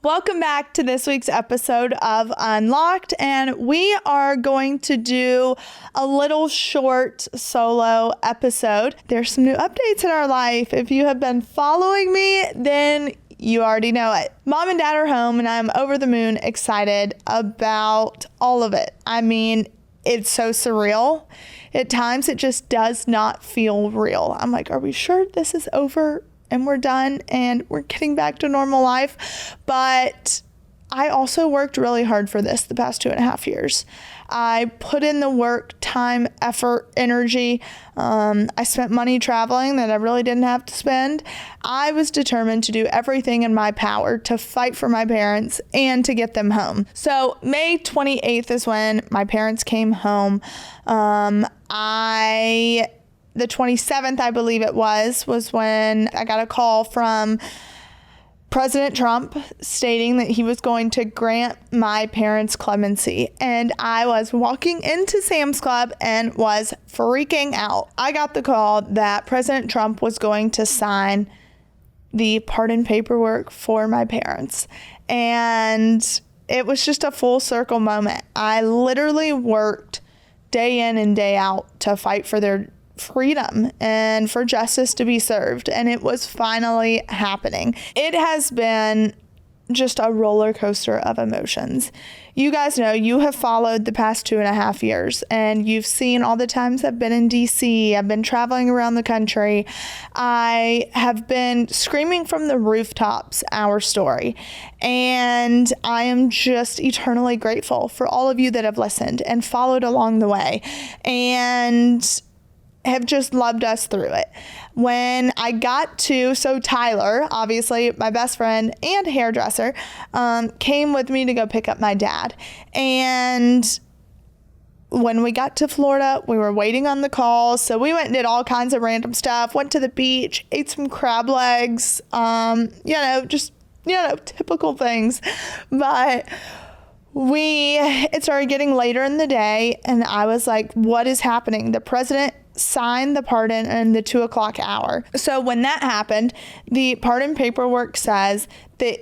Welcome back to this week's episode of Unlocked, and we are going to do a little short solo episode. There's some new updates in our life. If you have been following me, then you already know it. Mom and Dad are home, and I'm over the moon excited about all of it. I mean, it's so surreal. At times, it just does not feel real. I'm like, are we sure this is over? And we're done and we're getting back to normal life. But I also worked really hard for this the past 2.5 years. I put in the work, time, effort, energy. I spent money traveling that I really didn't have to spend. I was determined to do everything in my power to fight for my parents and to get them home. So May 28th is when my parents came home. The 27th, I believe it was when I got a call from President Trump stating that he was going to grant my parents clemency. And I was walking into Sam's Club and was freaking out. I got the call that President Trump was going to sign the pardon paperwork for my parents. And it was just a full circle moment. I literally worked day in and day out to fight for their freedom and for justice to be served, and it was finally happening. It has been just a roller coaster of emotions. You guys know, you have followed the past 2.5 years, and you've seen all the times I've been in DC. I've been traveling around the country. I have been screaming from the rooftops our story, and I am just eternally grateful for all of you that have listened and followed along the way and have just loved us through it. When I got to, Tyler, obviously my best friend and hairdresser, came with me to go pick up my dad. And when we got to Florida, we were waiting on the call. So we went and did all kinds of random stuff, went to the beach, ate some crab legs, typical things. But it started getting later in the day, and I was like, what is happening? The president signed the pardon in the 2:00 hour. So when that happened, the pardon paperwork says that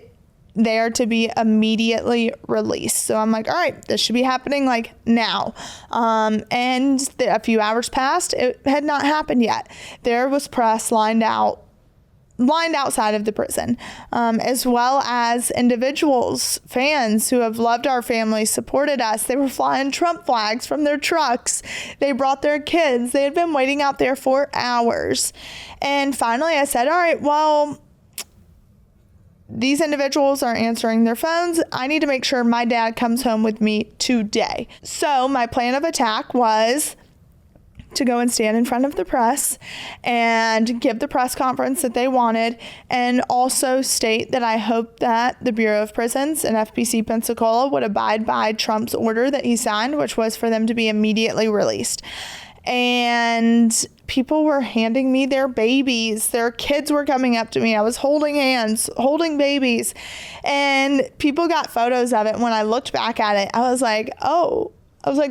they are to be immediately released. So I'm like, all right, this should be happening like now. And a few hours passed. It had not happened yet. There was press lined outside of the prison, as well as individuals, fans who have loved our family, supported us. They were flying Trump flags from their trucks. They brought their kids. They had been waiting out there for hours. And finally I said, all right, well, these individuals are answering their phones. I need to make sure my dad comes home with me today. So my plan of attack was to go and stand in front of the press and give the press conference that they wanted, and also state that I hope that the Bureau of Prisons and FPC Pensacola would abide by Trump's order that he signed, which was for them to be immediately released. And people were handing me their babies. Their kids were coming up to me. I was holding hands, holding babies, and people got photos of it. When I looked back at it, I was like,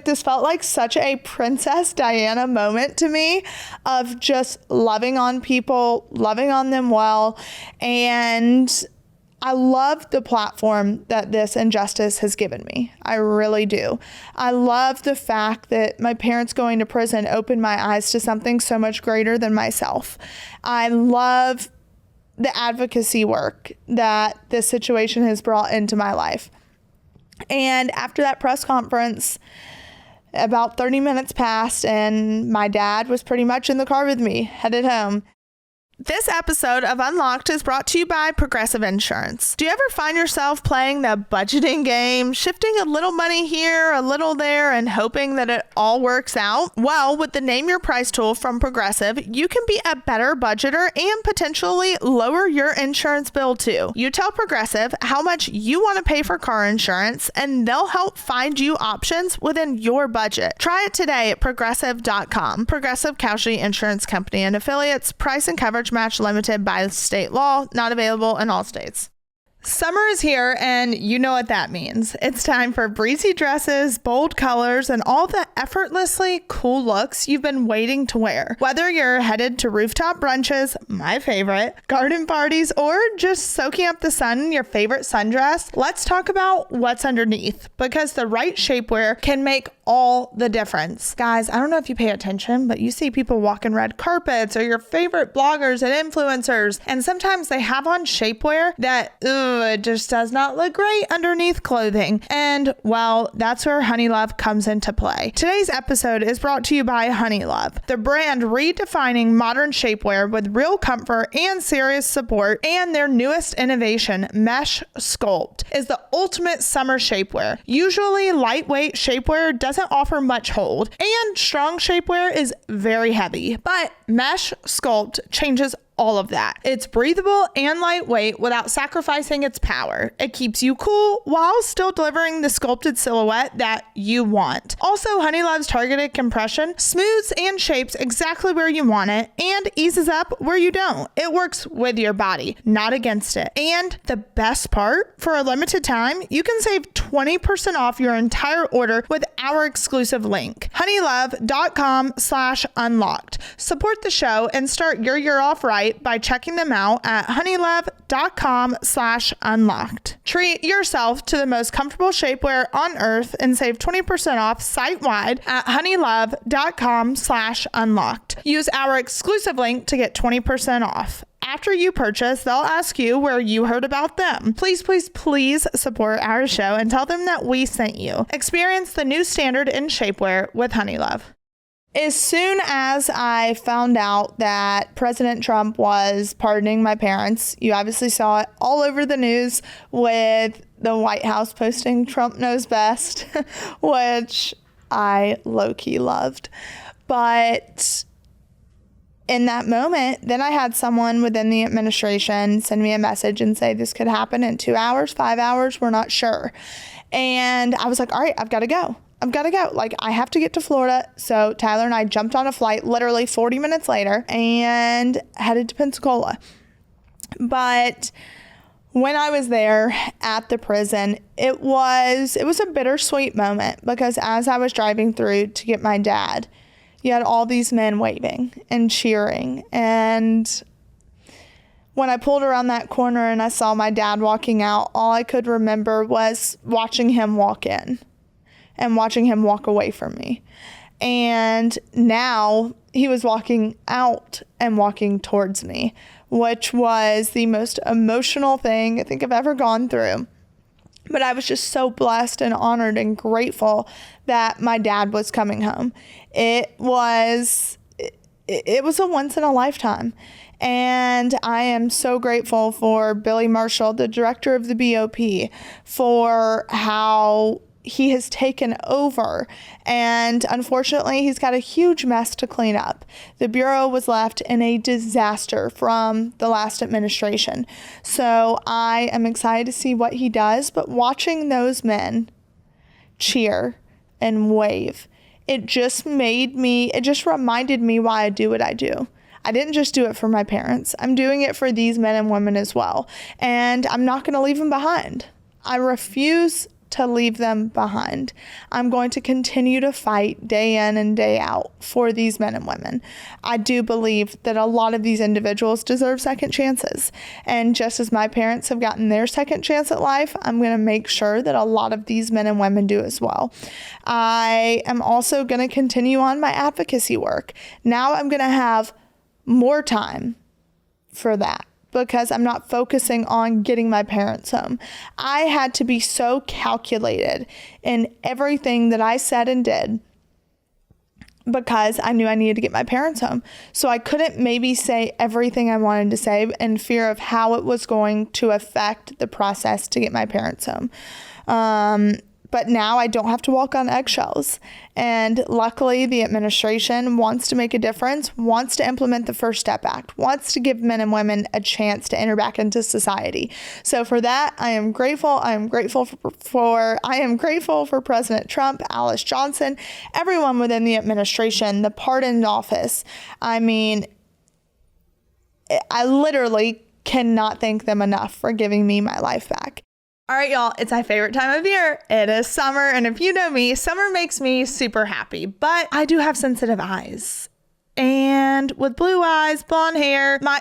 this felt like such a Princess Diana moment to me, of just loving on people, loving on them well. And I love the platform that this injustice has given me. I really do. I love the fact that my parents going to prison opened my eyes to something so much greater than myself. I love the advocacy work that this situation has brought into my life. And after that press conference, about 30 minutes passed, and my dad was pretty much in the car with me, headed home. This episode of Unlocked is brought to you by Progressive Insurance. Do you ever find yourself playing the budgeting game, shifting a little money here, a little there, and hoping that it all works out? Well, with the Name Your Price tool from Progressive, you can be a better budgeter and potentially lower your insurance bill too. You tell Progressive how much you want to pay for car insurance, and they'll help find you options within your budget. Try it today at Progressive.com. Progressive Casualty Insurance Company and Affiliates. Price and coverage match limited by state law. Not available in all states. Summer is here, and you know what that means. It's time for breezy dresses, bold colors, and all the effortlessly cool looks you've been waiting to wear. Whether you're headed to rooftop brunches, my favorite, garden parties, or just soaking up the sun in your favorite sundress, let's talk about what's underneath, because the right shapewear can make all the difference. Guys, I don't know if you pay attention, but you see people walking red carpets or your favorite bloggers and influencers, and sometimes they have on shapewear that, it just does not look great underneath clothing. And well, that's where Honeylove comes into play. Today's episode is brought to you by Honeylove, the brand redefining modern shapewear with real comfort and serious support, and their newest innovation, Mesh Sculpt, is the ultimate summer shapewear. Usually lightweight shapewear doesn't offer much hold, and strong shapewear is very heavy, but Mesh Sculpt changes all of that. It's breathable and lightweight without sacrificing its power. It keeps you cool while still delivering the sculpted silhouette that you want. Also, Honeylove's targeted compression smooths and shapes exactly where you want it and eases up where you don't. It works with your body, not against it. And the best part, for a limited time, you can save 20% off your entire order with our exclusive link, honeylove.com/unlocked. Support the show and start your year off right by checking them out at honeylove.com/unlocked. Treat yourself to the most comfortable shapewear on earth and save 20% off site-wide at honeylove.com/unlocked. Use our exclusive link to get 20% off. After you purchase, they'll ask you where you heard about them. Please, please, please support our show and tell them that we sent you. Experience the new standard in shapewear with Honeylove. As soon as I found out that President Trump was pardoning my parents, you obviously saw it all over the news with the White House posting Trump knows best, which I low-key loved. But in that moment, then I had someone within the administration send me a message and say this could happen in 2 hours, 5 hours, we're not sure. And I was like, all right, I've got to go. Like, I have to get to Florida. So Tyler and I jumped on a flight literally 40 minutes later and headed to Pensacola. But when I was there at the prison, it was a bittersweet moment, because as I was driving through to get my dad, you had all these men waving and cheering. And when I pulled around that corner and I saw my dad walking out, all I could remember was watching him walk in and watching him walk away from me. And now he was walking out and walking towards me, which was the most emotional thing I think I've ever gone through. But I was just so blessed and honored and grateful that my dad was coming home. It was a once in a lifetime. And I am so grateful for Billy Marshall, the director of the BOP, for how he has taken over, and unfortunately he's got a huge mess to clean up. The Bureau was left in a disaster from the last administration. So I am excited to see what he does, but watching those men cheer and wave, it just reminded me why I do what I do. I didn't just do it for my parents. I'm doing it for these men and women as well. And I'm not going to leave them behind. I refuse to leave them behind. I'm going to continue to fight day in and day out for these men and women. I do believe that a lot of these individuals deserve second chances. And just as my parents have gotten their second chance at life, I'm going to make sure that a lot of these men and women do as well. I am also going to continue on my advocacy work. Now I'm going to have more time for that, because I'm not focusing on getting my parents home. I had to be so calculated in everything that I said and did, because I knew I needed to get my parents home. So I couldn't maybe say everything I wanted to say in fear of how it was going to affect the process to get my parents home. But now I don't have to walk on eggshells. And luckily, the administration wants to make a difference, wants to implement the First Step Act, wants to give men and women a chance to enter back into society. So for that, I am grateful. I am grateful for President Trump, Alice Johnson, everyone within the administration, the pardon office. I mean, I literally cannot thank them enough for giving me my life back. All right, y'all, it's my favorite time of year. It is summer, and if you know me, summer makes me super happy, but I do have sensitive eyes. And with blue eyes, blonde hair, my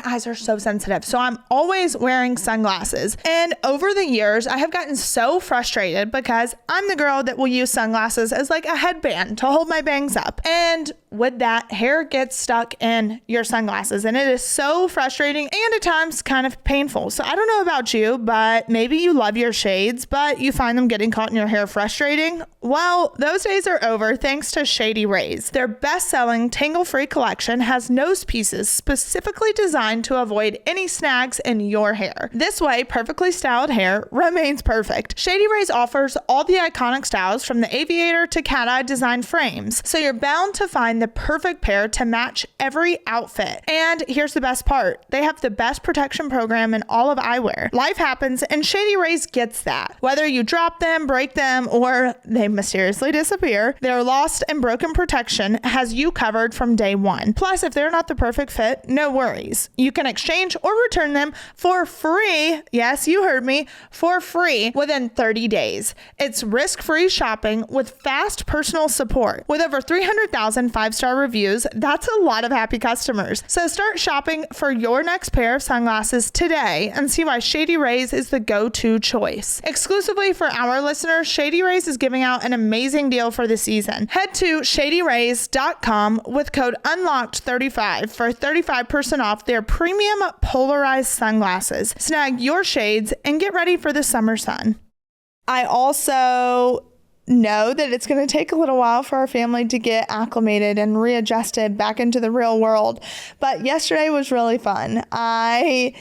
eyes are so sensitive. So I'm always wearing sunglasses. And over the years, I have gotten so frustrated because I'm the girl that will use sunglasses as like a headband to hold my bangs up. And with that, hair gets stuck in your sunglasses, and it is so frustrating and at times kind of painful. So I don't know about you, but maybe you love your shades, but you find them getting caught in your hair frustrating. Well, those days are over thanks to Shady Rays. Their best-selling tangle-free collection has nose pieces specifically designed to avoid any snags in your hair. This way, perfectly styled hair remains perfect. Shady Rays offers all the iconic styles from the aviator to cat-eye design frames, so you're bound to find the perfect pair to match every outfit. And here's the best part. They have the best protection program in all of eyewear. Life happens, and Shady Rays gets that. Whether you drop them, break them, or they mysteriously disappear, their lost and broken protection has you covered from day one. Plus, if they're not the perfect fit, no worries. You can exchange or return them for free. Yes, you heard me, for free within 30 days. It's risk-free shopping with fast personal support. With over 300,000 five-star reviews, that's a lot of happy customers. So start shopping for your next pair of sunglasses today and see why Shady Rays is the go-to choice. Exclusively for our listeners, Shady Rays is giving out an amazing deal for the season. Head to shadyrays.com with code UNLOCKED35 for 35% off their premium polarized sunglasses. Snag your shades and get ready for the summer sun. I also know that it's going to take a little while for our family to get acclimated and readjusted back into the real world. But yesterday was really fun. I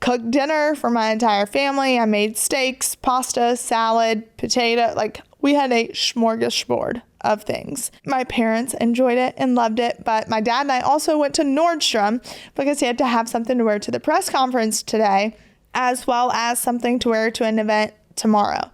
cooked dinner for my entire family. I made steaks, pasta, salad, potato. Like, we had a smorgasbord of things. My parents enjoyed it and loved it, but my dad and I also went to Nordstrom because he had to have something to wear to the press conference today, as well as something to wear to an event tomorrow.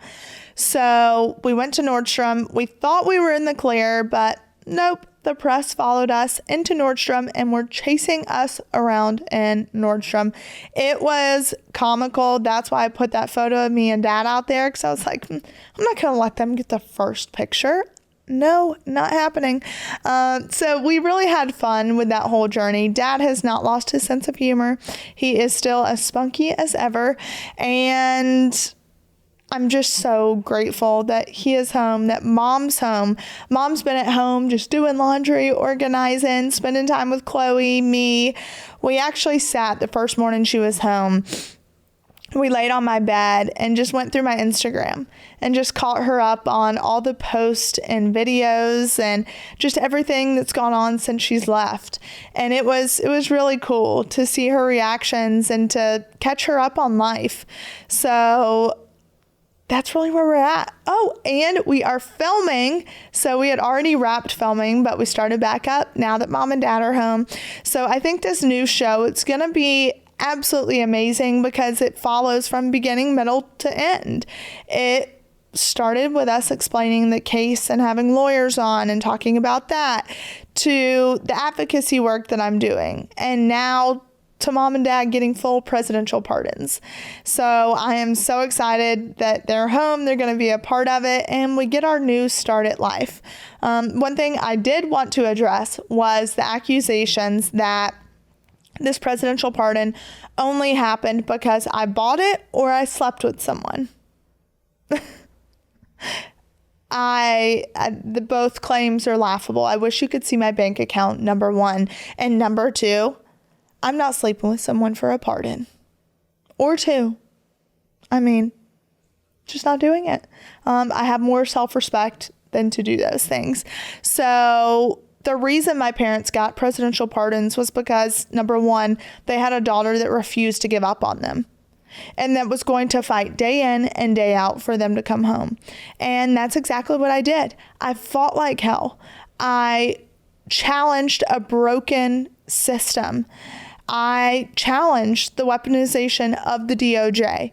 So we went to Nordstrom. We thought we were in the clear, but nope. The press followed us into Nordstrom and were chasing us around in Nordstrom. It was comical. That's why I put that photo of me and Dad out there, because I was like, I'm not going to let them get the first picture. No, not happening. So we really had fun with that whole journey. Dad has not lost his sense of humor. He is still as spunky as ever. And I'm just so grateful that he is home, that Mom's home. Mom's been at home just doing laundry, organizing, spending time with Chloe, me. We actually sat the first morning she was home. We laid on my bed and just went through my Instagram and just caught her up on all the posts and videos and just everything that's gone on since she's left. And it was really cool to see her reactions and to catch her up on life. So that's really where we're at. Oh, and we are filming. So we had already wrapped filming, but we started back up now that Mom and Dad are home. So I think this new show, it's going to be absolutely amazing because it follows from beginning, middle to end. It started with us explaining the case and having lawyers on and talking about that, to the advocacy work that I'm doing, and now to Mom and Dad getting full presidential pardons. So I am so excited that they're home, they're going to be a part of it, and we get our new start at life. One thing I did want to address was the accusations that this presidential pardon only happened because I bought it or I slept with someone. Both claims are laughable. I wish you could see my bank account, number one. And number two, I'm not sleeping with someone for a pardon. Or two. I mean, just not doing it. I have more self-respect than to do those things. So the reason my parents got presidential pardons was because, number one, they had a daughter that refused to give up on them, and that was going to fight day in and day out for them to come home. And that's exactly what I did. I fought like hell. I challenged a broken system. I challenged the weaponization of the DOJ.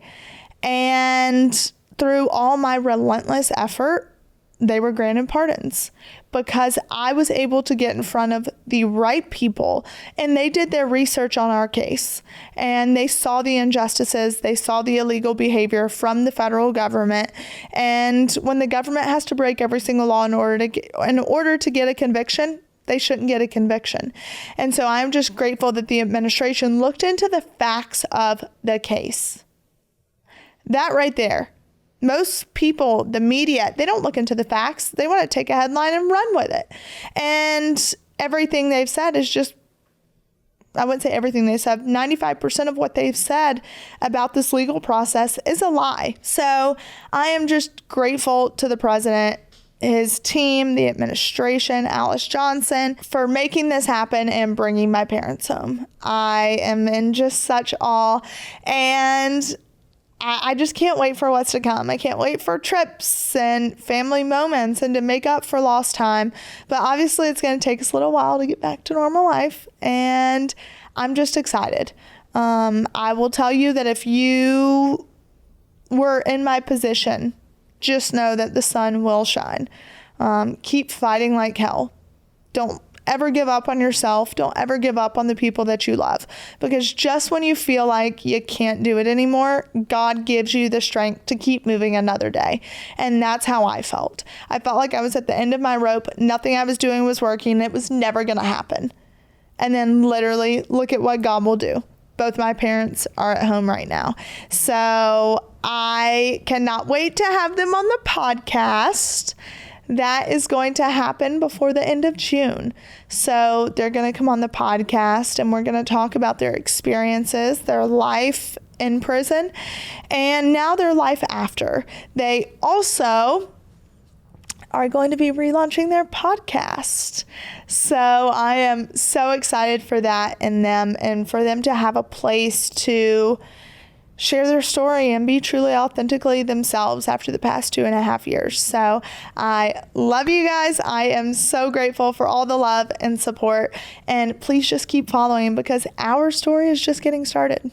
And through all my relentless effort, they were granted pardons because I was able to get in front of the right people, and they did their research on our case, and they saw the injustices, they saw the illegal behavior from the federal government. And when the government has to break every single law in order to get a conviction, they shouldn't get a conviction. And so I'm just grateful that the administration looked into the facts of the case. That right there. Most people, the media, they don't look into the facts. They want to take a headline and run with it. And everything they've said is just, I wouldn't say everything they said, 95% of what they've said about this legal process is a lie. So I am just grateful to the president, his team, the administration, Alice Johnson, for making this happen and bringing my parents home. I am in just such awe, and I just can't wait for what's to come. I can't wait for trips and family moments and to make up for lost time. But obviously it's going to take us a little while to get back to normal life. And I'm just excited. I will tell you that if you were in my position, just know that the sun will shine. Keep fighting like hell. Don't ever give up on yourself. Don't ever give up on the people that you love, because just when you feel like you can't do it anymore, God gives you the strength to keep moving another day. And that's how I felt. I felt like I was at the end of my rope. Nothing I was doing was working. It was never going to happen. And then literally look at what God will do. Both my parents are at home right now. So I cannot wait to have them on the podcast. That is going to happen before the end of June. So they're going to come on the podcast, and we're going to talk about their experiences, their life in prison, and now their life after. They also are going to be relaunching their podcast. So I am so excited for that in them, and for them to have a place to share their story and be truly authentically themselves after the past 2.5 years. So I love you guys. I am so grateful for all the love and support, and please just keep following, because our story is just getting started.